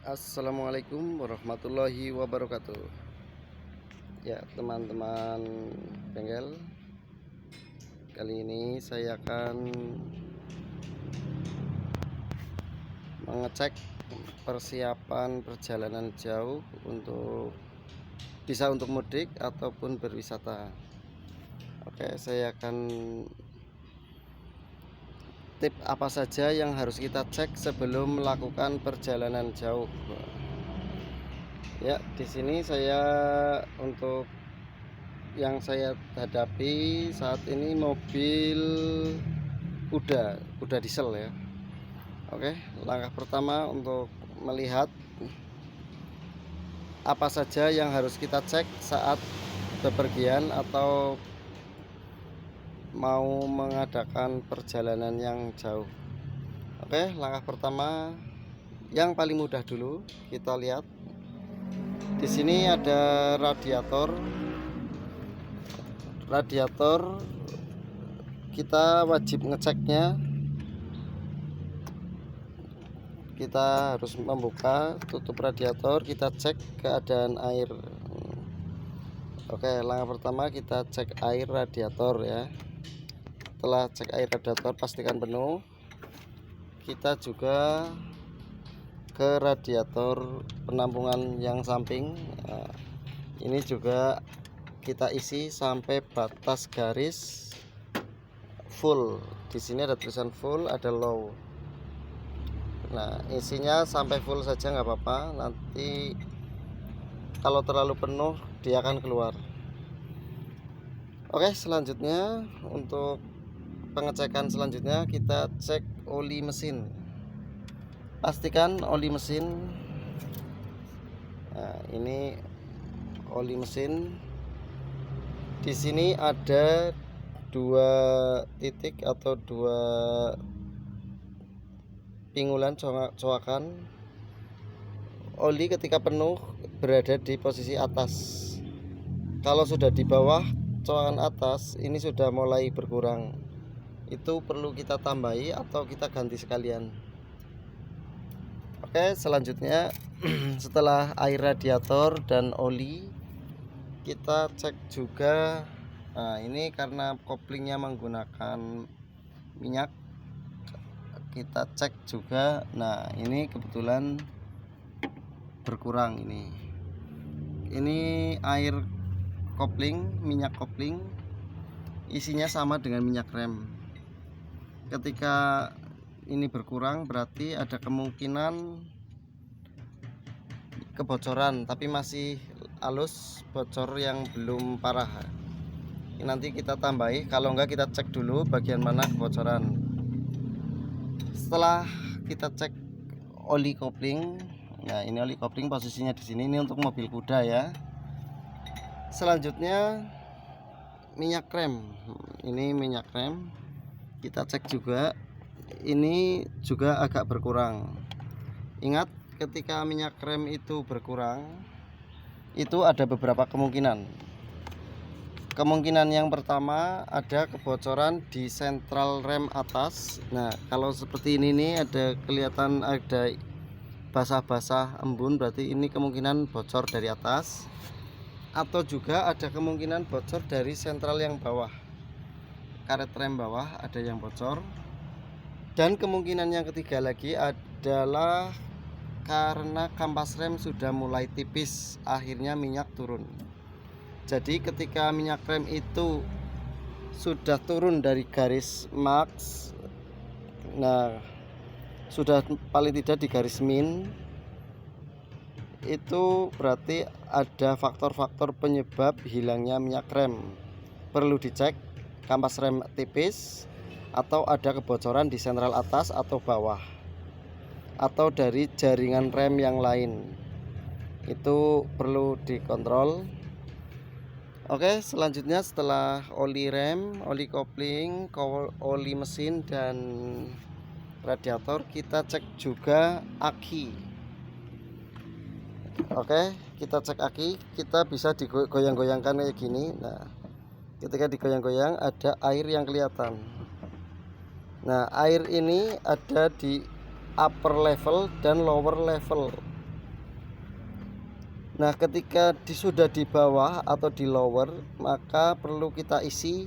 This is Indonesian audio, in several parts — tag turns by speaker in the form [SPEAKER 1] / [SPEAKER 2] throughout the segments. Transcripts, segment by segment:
[SPEAKER 1] Assalamualaikum warahmatullahi wabarakatuh. Ya teman-teman bengkel, kali ini saya akan mengecek persiapan perjalanan jauh bisa untuk mudik ataupun berwisata. Oke, saya akan tip apa saja yang harus kita cek sebelum melakukan perjalanan jauh. Ya, di sini saya untuk yang saya hadapi saat ini mobil kuda diesel ya. Oke, langkah pertama untuk melihat apa saja yang harus kita cek saat bepergian atau mau mengadakan perjalanan yang jauh. Oke, langkah pertama yang paling mudah dulu kita lihat. Di sini ada radiator kita wajib ngeceknya. Kita harus membuka tutup radiator, kita cek keadaan air. Oke, langkah pertama kita cek air radiator ya. Setelah cek air radiator pastikan penuh, kita juga ke radiator penampungan yang samping. Nah, ini juga kita isi sampai batas garis full. Di sini ada tulisan full, ada low. Nah, isinya sampai full saja nggak apa-apa. Nanti kalau terlalu penuh dia akan keluar. Oke, selanjutnya untuk pengecekan selanjutnya kita cek oli mesin. Pastikan oli mesin. Nah, ini oli mesin. Di sini ada dua titik atau dua pingulan coakan. Oli ketika penuh berada di posisi atas. Kalau sudah di bawah coakan atas, ini sudah mulai berkurang. Itu perlu kita tambahi atau kita ganti sekalian. Oke, selanjutnya setelah air radiator dan oli, kita cek juga. Nah, ini karena koplingnya menggunakan minyak, kita cek juga. Nah, ini kebetulan berkurang. Ini air kopling, minyak kopling, isinya sama dengan minyak rem. Ketika ini berkurang berarti ada kemungkinan kebocoran, tapi masih halus, bocor yang belum parah. Ini nanti kita tambahi, kalau enggak kita cek dulu bagian mana kebocoran. Setelah kita cek oli kopling, nah ini oli kopling posisinya di sini. Ini untuk mobil kuda ya. Selanjutnya minyak rem. Ini minyak rem kita cek juga. Ini juga agak berkurang. Ingat, ketika minyak rem itu berkurang, itu ada beberapa kemungkinan. Kemungkinan yang pertama ada kebocoran di sentral rem atas. Nah, kalau seperti ini nih ada kelihatan ada basah-basah embun, berarti ini kemungkinan bocor dari atas. Atau juga ada kemungkinan bocor dari sentral yang bawah, karet rem bawah ada yang bocor. Dan kemungkinan yang ketiga lagi adalah karena kampas rem sudah mulai tipis, akhirnya minyak turun. Jadi ketika minyak rem itu sudah turun dari garis max, nah sudah paling tidak di garis min, itu berarti ada faktor-faktor penyebab hilangnya minyak rem. Perlu dicek kampas rem tipis, atau ada kebocoran di sentral atas atau bawah, atau dari jaringan rem yang lain. Itu perlu dikontrol. Oke, selanjutnya setelah oli rem, oli kopling, oli mesin dan radiator, kita cek juga aki. Oke, kita cek aki. Kita bisa digoyang-goyangkan kayak gini. Nah, ketika digoyang-goyang ada air yang kelihatan. Nah, air ini ada di upper level dan lower level. Nah, ketika sudah di bawah atau di lower, maka perlu kita isi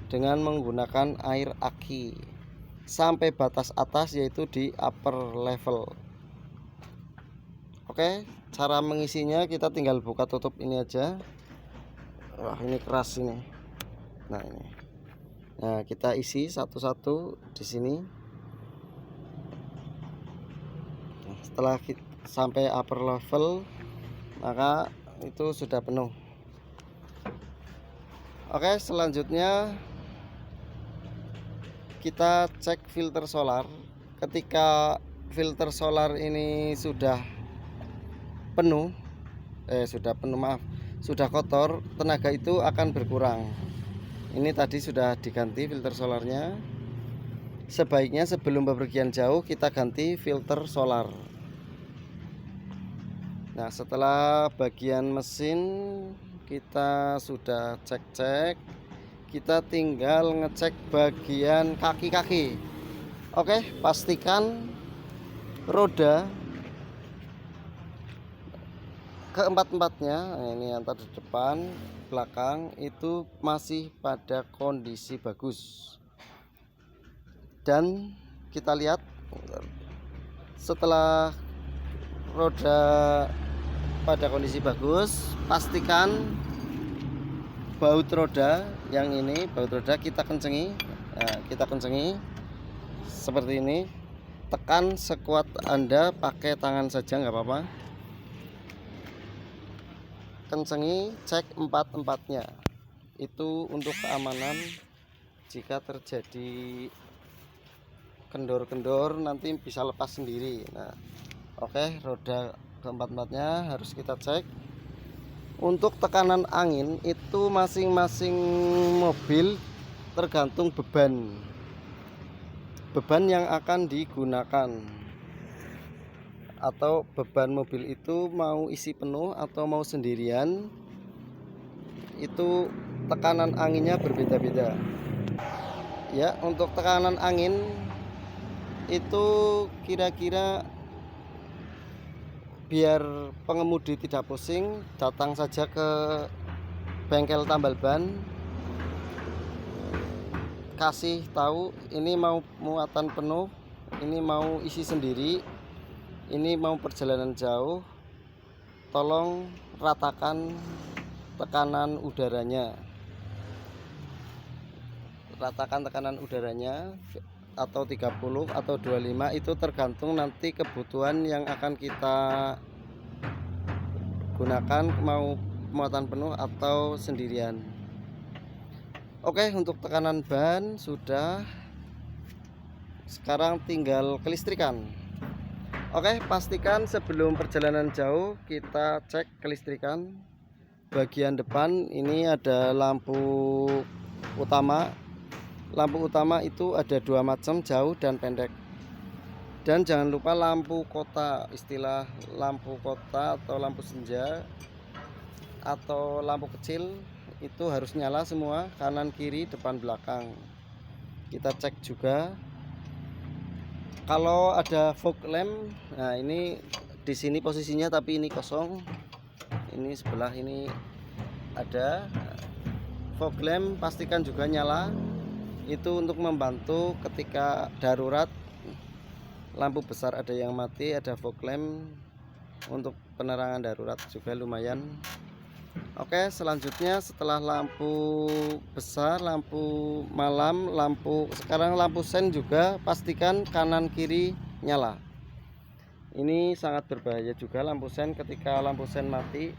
[SPEAKER 1] dengan menggunakan air aki sampai batas atas, yaitu di upper level. Oke, cara mengisinya kita tinggal buka tutup ini aja. Wah, ini keras ini. Nah, ini. Nah, kita isi satu-satu di sini. Nah, setelah kita sampai upper level, maka itu sudah penuh. Oke, selanjutnya kita cek filter solar. Ketika filter solar ini sudah penuh, sudah kotor, tenaga itu akan berkurang. Ini tadi sudah diganti filter solarnya. Sebaiknya sebelum bepergian jauh kita ganti filter solar. Nah, setelah bagian mesin kita sudah cek-cek, kita tinggal ngecek bagian kaki-kaki. Oke, pastikan roda keempat-empatnya, ini antar di depan, belakang itu masih pada kondisi bagus. Dan kita lihat setelah roda pada kondisi bagus, pastikan baut roda yang ini, baut roda kita kencengi. Nah, kita kencengi seperti ini. Tekan sekuat Anda, pakai tangan saja nggak apa-apa. Kencengi, cek empat-empatnya. Itu untuk keamanan jika terjadi kendor-kendor nanti bisa lepas sendiri. Nah, oke, roda keempat-empatnya harus kita cek. Untuk tekanan angin itu masing-masing mobil tergantung beban yang akan digunakan, atau beban mobil itu mau isi penuh atau mau sendirian, itu tekanan anginnya berbeda-beda. Ya, untuk tekanan angin itu kira-kira biar pengemudi tidak pusing, datang saja ke bengkel tambal ban, kasih tahu ini mau muatan penuh, ini mau isi sendiri, ini mau perjalanan jauh, tolong ratakan tekanan udaranya. Ratakan tekanan udaranya atau 30 atau 25, itu tergantung nanti kebutuhan yang akan kita gunakan, mau muatan penuh atau sendirian. Oke, untuk tekanan ban sudah. Sekarang tinggal kelistrikan. Oke, pastikan sebelum perjalanan jauh kita cek kelistrikan. Bagian depan ini ada lampu utama. Lampu utama itu ada dua macam, jauh dan pendek. Dan jangan lupa lampu kota, istilah lampu kota atau lampu senja atau lampu kecil itu harus nyala semua, kanan kiri depan belakang. Kita cek juga. Kalau ada fog lamp, nah ini di sini posisinya, tapi ini kosong. Ini sebelah ini ada fog lamp, pastikan juga nyala. Itu untuk membantu ketika darurat, lampu besar ada yang mati, ada fog lamp untuk penerangan darurat juga lumayan. Oke, selanjutnya setelah lampu besar, lampu malam, sekarang lampu sen juga pastikan kanan kiri nyala. Ini sangat berbahaya juga lampu sen ketika lampu sen mati,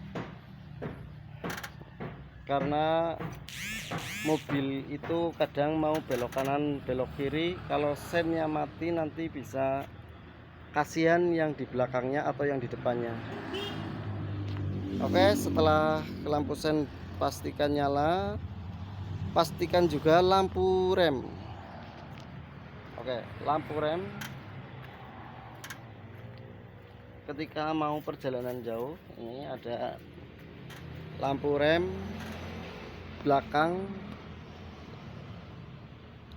[SPEAKER 1] karena mobil itu kadang mau belok kanan belok kiri, kalau sennya mati nanti bisa kasihan yang di belakangnya atau yang di depannya. Oke, setelah lampu sen pastikan nyala, pastikan juga lampu rem. Oke, lampu rem ketika mau perjalanan jauh, ini ada lampu rem belakang,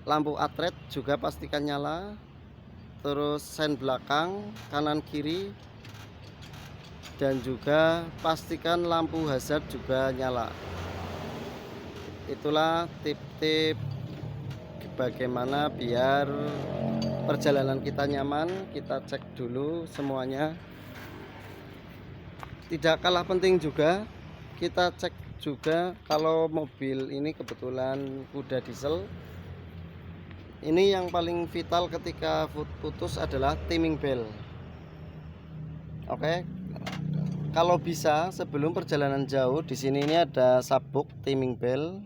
[SPEAKER 1] lampu atret juga pastikan nyala, terus sen belakang, kanan kiri, dan juga pastikan lampu hazard juga nyala. Itulah tip-tip bagaimana biar perjalanan kita nyaman. Kita cek dulu semuanya. Tidak kalah penting juga kita cek juga kalau mobil ini kebetulan kuda diesel. Ini yang paling vital ketika putus adalah timing belt. Oke. Kalau bisa sebelum perjalanan jauh, di sini ini ada sabuk timing belt.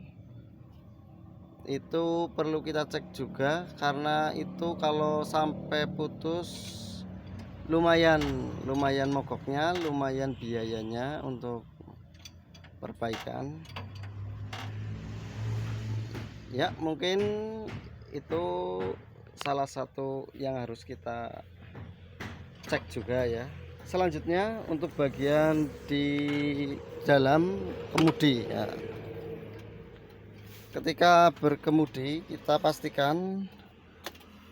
[SPEAKER 1] Itu perlu kita cek juga karena itu kalau sampai putus lumayan mogoknya, lumayan biayanya untuk perbaikan. Ya, mungkin itu salah satu yang harus kita cek juga ya. Selanjutnya untuk bagian di dalam kemudi ya. Ketika berkemudi kita pastikan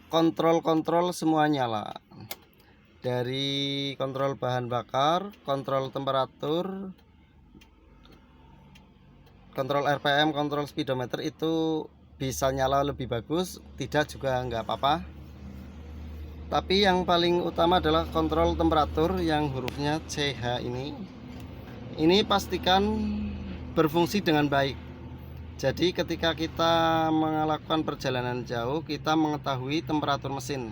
[SPEAKER 1] kontrol semua nyala. Dari kontrol bahan bakar, kontrol temperatur, kontrol RPM, kontrol speedometer itu bisa nyala lebih bagus, tidak juga nggak apa-apa. Tapi yang paling utama adalah kontrol temperatur yang hurufnya CH ini. Ini pastikan berfungsi dengan baik. Jadi ketika kita melakukan perjalanan jauh, kita mengetahui temperatur mesin.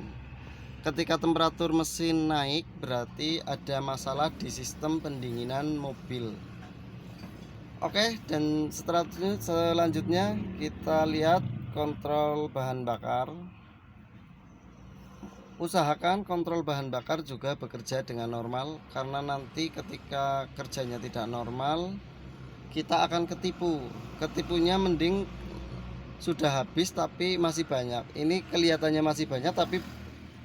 [SPEAKER 1] Ketika temperatur mesin naik, berarti ada masalah di sistem pendinginan mobil. Oke, dan selanjutnya kita lihat kontrol bahan bakar. Usahakan kontrol bahan bakar juga bekerja dengan normal, karena nanti ketika kerjanya tidak normal kita akan ketipu. Ketipunya mending sudah habis tapi masih banyak. Ini kelihatannya masih banyak tapi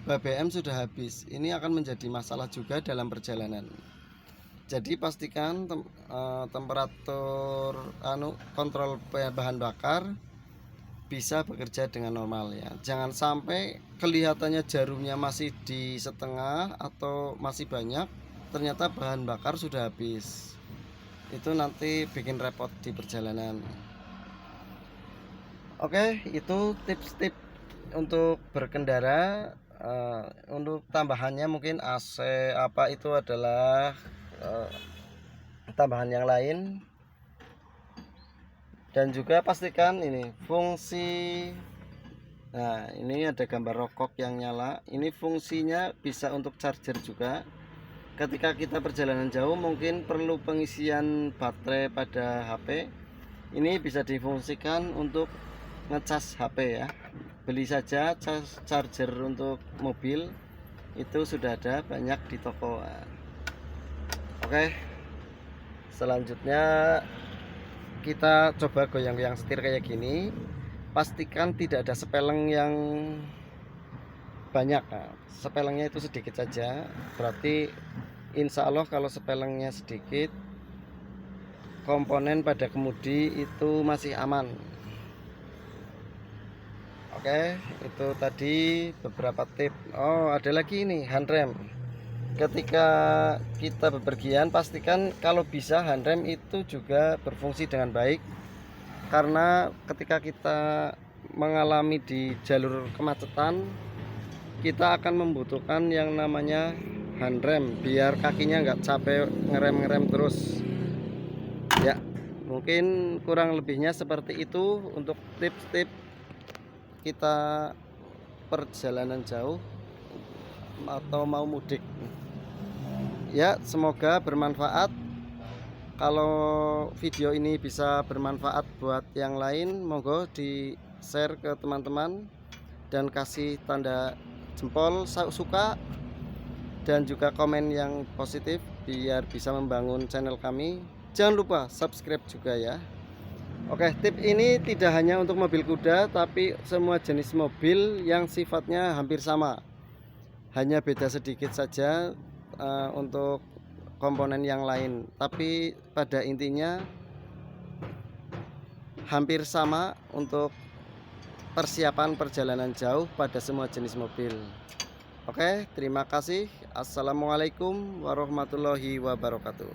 [SPEAKER 1] BBM sudah habis. Ini akan menjadi masalah juga dalam perjalanan. Jadi pastikan temperatur kontrol bahan bakar bisa bekerja dengan normal ya. Jangan sampai kelihatannya jarumnya masih di setengah atau masih banyak, ternyata bahan bakar sudah habis. Itu nanti bikin repot di perjalanan. Oke, itu tips-tips untuk berkendara. Untuk tambahannya mungkin AC apa itu adalah tambahan yang lain. Dan juga pastikan ini fungsi. Nah, ini ada gambar rokok yang nyala. Ini fungsinya bisa untuk charger juga. Ketika kita perjalanan jauh mungkin perlu pengisian baterai pada HP. Ini bisa difungsikan untuk ngecas HP ya. Beli saja charger untuk mobil. Itu sudah ada banyak di toko. Oke. Selanjutnya kita coba goyang-goyang setir kayak gini. Pastikan tidak ada speleng yang banyak. Nah, spelengnya itu sedikit saja. Berarti insya Allah kalau spelengnya sedikit, komponen pada kemudi itu masih aman. Oke, itu tadi beberapa tip. Oh, ada lagi ini handrem. Ketika kita bepergian, pastikan kalau bisa handrem itu juga berfungsi dengan baik. Karena ketika kita mengalami di jalur kemacetan, kita akan membutuhkan yang namanya handrem biar kakinya nggak capek ngerem terus. Ya, mungkin kurang lebihnya seperti itu untuk tips-tips kita perjalanan jauh atau mau mudik. Ya, semoga bermanfaat. Kalau video ini bisa bermanfaat buat yang lain, monggo di share ke teman-teman dan kasih tanda jempol suka dan juga komen yang positif biar bisa membangun channel kami. Jangan lupa subscribe juga ya. Oke, tip ini tidak hanya untuk mobil kuda tapi semua jenis mobil yang sifatnya hampir sama. Hanya beda sedikit saja untuk komponen yang lain, tapi pada intinya hampir sama untuk persiapan perjalanan jauh pada semua jenis mobil. Oke, terima kasih. Assalamualaikum warahmatullahi wabarakatuh.